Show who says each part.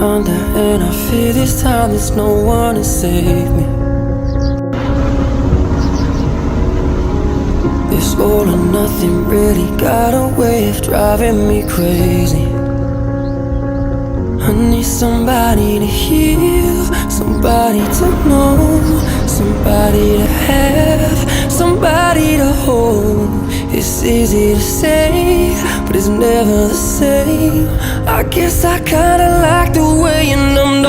Speaker 1: under, and I fear this time there's no one to save me. This all or nothing really got a way of driving me crazy. I need somebody to heal, somebody to know, somebody to have, somebody to hold. It's easy to say, but it's never the same. I guess I kinda like the way you numbed